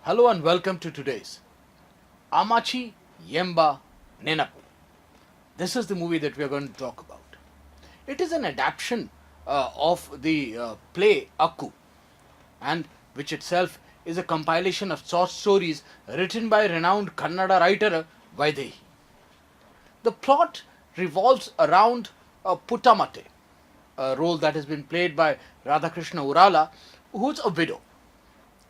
Hello and welcome to today's Ammachi Yemba Nenapu. This is the movie that we are going to talk about. It is an adaptation of the play Akku, and which itself is a compilation of short stories written by renowned Kannada writer Vaidehi. The plot revolves around Puttamate, a role that has been played by Radhakrishna Urala, who's a widow.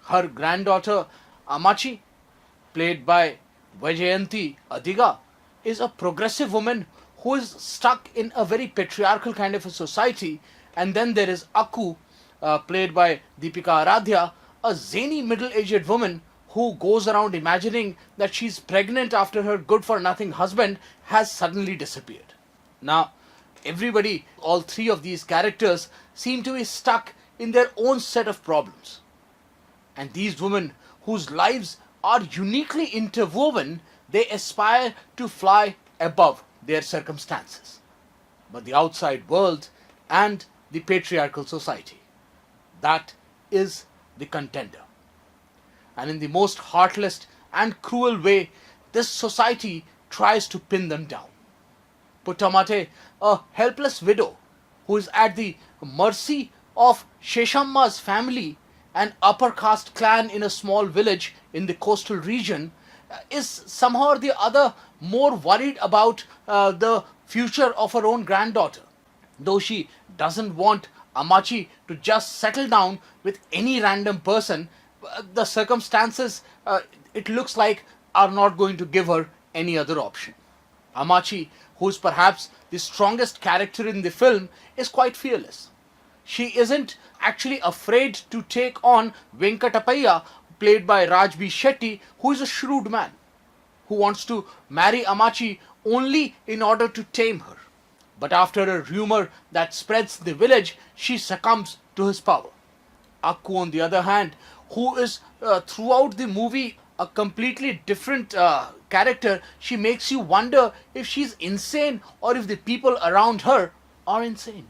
Her granddaughter Ammachi, played by Vaijayanti Adiga, is a progressive woman who is stuck in a very patriarchal kind of a society. And then there is Akku, played by Deepika Aradhya, a zany middle-aged woman who goes around imagining that she's pregnant after her good-for-nothing husband has suddenly disappeared. Now, everybody, all three of these characters, seem to be stuck in their own set of problems. And these women, whose lives are uniquely interwoven, they aspire to fly above their circumstances. But the outside world and the patriarchal society, that is the contender. And in the most heartless and cruel way, this society tries to pin them down. Puttamate, a helpless widow who is at the mercy of Sheshamma's family, an upper caste clan in a small village in the coastal region, is somehow or the other more worried about the future of her own granddaughter. Though she doesn't want Ammachi to just settle down with any random person, the circumstances, it looks like, are not going to give her any other option. Ammachi, who is perhaps the strongest character in the film, is quite fearless. She isn't actually afraid to take on Venkatapayya, played by Raj B. Shetty, who is a shrewd man, who wants to marry Ammachi only in order to tame her. But after a rumor that spreads the village, she succumbs to his power. Akku, on the other hand, who is throughout the movie a completely different character, she makes you wonder if she's insane or if the people around her are insane.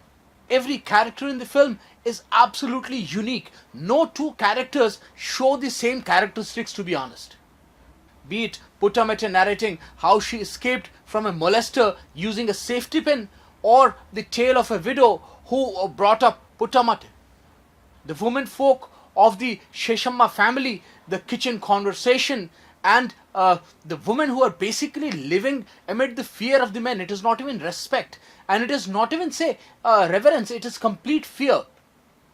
Every character in the film is absolutely unique. No two characters show the same characteristics, to be honest. Be it Puttamate narrating how she escaped from a molester using a safety pin, or the tale of a widow who brought up Puttamate. The women folk of the Sheshamma family, the kitchen conversation, and the women who are basically living amid the fear of the men. It is not even respect, and it is not even, say, reverence, it is complete fear.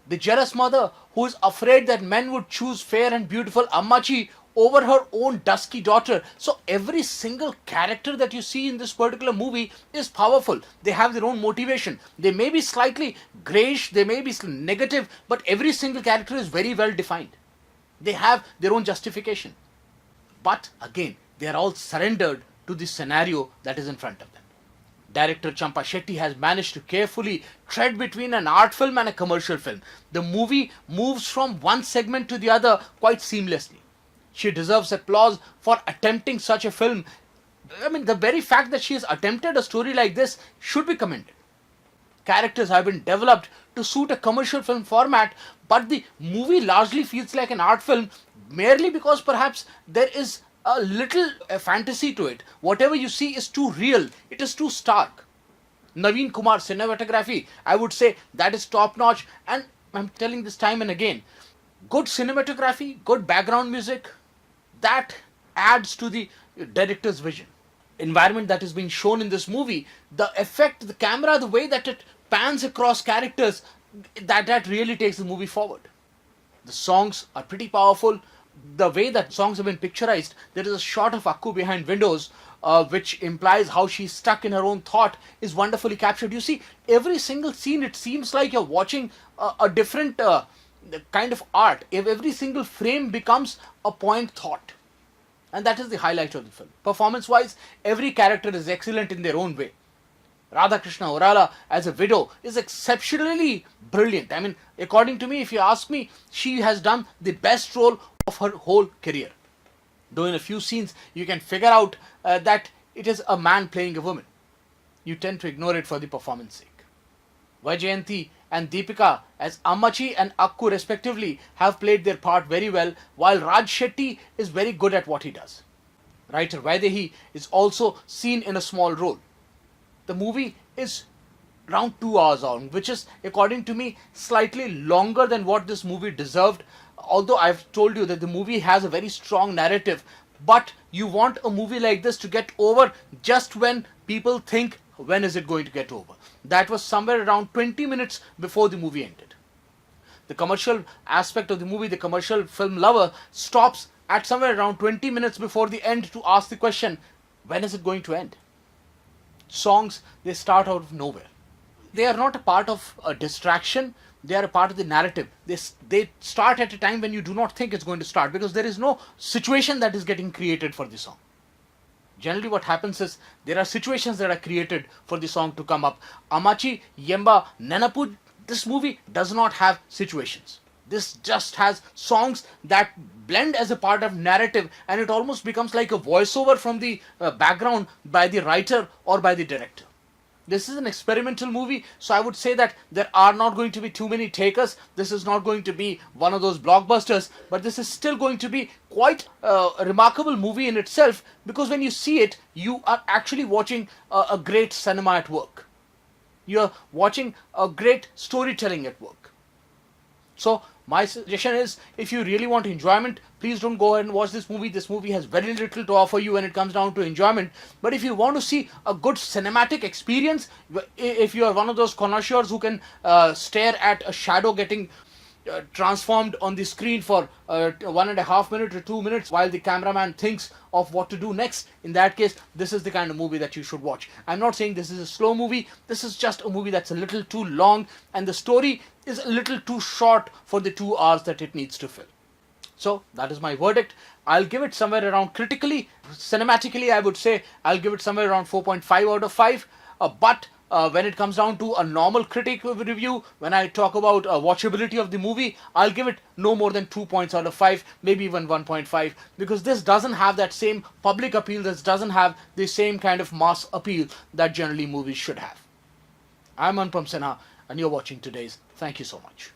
The jealous mother who is afraid that men would choose fair and beautiful Ammachi over her own dusky daughter. So every single character that you see in this particular movie is powerful. They have their own motivation. They may be slightly greyish, they may be negative, but every single character is very well defined. They have their own justification. But again, they are all surrendered to the scenario that is in front of them. Director Champa Shetty has managed to carefully tread between an art film and a commercial film. The movie moves from one segment to the other quite seamlessly. She deserves applause for attempting such a film. I mean, the very fact that she has attempted a story like this should be commended. Characters have been developed to suit a commercial film format, but the movie largely feels like an art film merely because perhaps there is a little fantasy to it. Whatever you see is too real, it is too stark. Naveen Kumar cinematography, I would say that is top notch, and I'm telling this time and again, good cinematography, good background music, that adds to the director's vision. Environment that is being shown in this movie, the effect, the camera, the way that it pans across characters, that really takes the movie forward. The songs are pretty powerful. The way that songs have been picturized, there is a shot of Akku behind windows, which implies how she's stuck in her own thought, is wonderfully captured. You see, every single scene, it seems like you're watching a different kind of art. Every single frame becomes a point thought. And that is the highlight of the film. Performance-wise, every character is excellent in their own way. Radhakrishna Urala as a widow is exceptionally brilliant. I mean, according to me, if you ask me, she has done the best role of her whole career. Though in a few scenes, you can figure out that it is a man playing a woman. You tend to ignore it for the performance sake. Vaijayanti and Deepika as Ammachi and Akku respectively have played their part very well, while Raj Shetty is very good at what he does. Writer Vaidehi is also seen in a small role. The movie is around 2 hours long, which is, according to me, slightly longer than what this movie deserved. Although I've told you that the movie has a very strong narrative, but you want a movie like this to get over just when people think, when is it going to get over? That was somewhere around 20 minutes before the movie ended. The commercial aspect of the movie, the commercial film lover, stops at somewhere around 20 minutes before the end to ask the question, when is it going to end? Songs, they start out of nowhere. They are not a part of a distraction, they are a part of the narrative. They start at a time when you do not think it's going to start, because there is no situation that is getting created for the song. Generally what happens is there are situations that are created for the song to come up. Ammachi Yemba Nenapu, this movie does not have situations. This just has songs that blend as a part of narrative, and it almost becomes like a voiceover from the background by the writer or by the director. This is an experimental movie, so I would say that there are not going to be too many takers. This is not going to be one of those blockbusters, but this is still going to be quite a remarkable movie in itself, because when you see it, you are actually watching a great cinema at work. You're watching a great storytelling at work. So my suggestion is, if you really want enjoyment, please don't go ahead and watch this movie. This movie has very little to offer you when it comes down to enjoyment. But if you want to see a good cinematic experience, if you are one of those connoisseurs who can stare at a shadow getting transformed on the screen for 1.5 minutes or 2 minutes while the cameraman thinks of what to do next, in that case, this is the kind of movie that you should watch. I'm not saying this is a slow movie. This is just a movie that's a little too long, and the story is a little too short for the 2 hours that it needs to fill. So that is my verdict. I'll give it somewhere around, critically, cinematically, I would say I'll give it somewhere around 4.5 out of 5. But when it comes down to a normal critic review, when I talk about watchability of the movie, I'll give it no more than 2 points out of 5, maybe even 1.5, because this doesn't have that same public appeal, this doesn't have the same kind of mass appeal that generally movies should have. I'm Anupam Sinha, and you're watching today's. Thank you so much.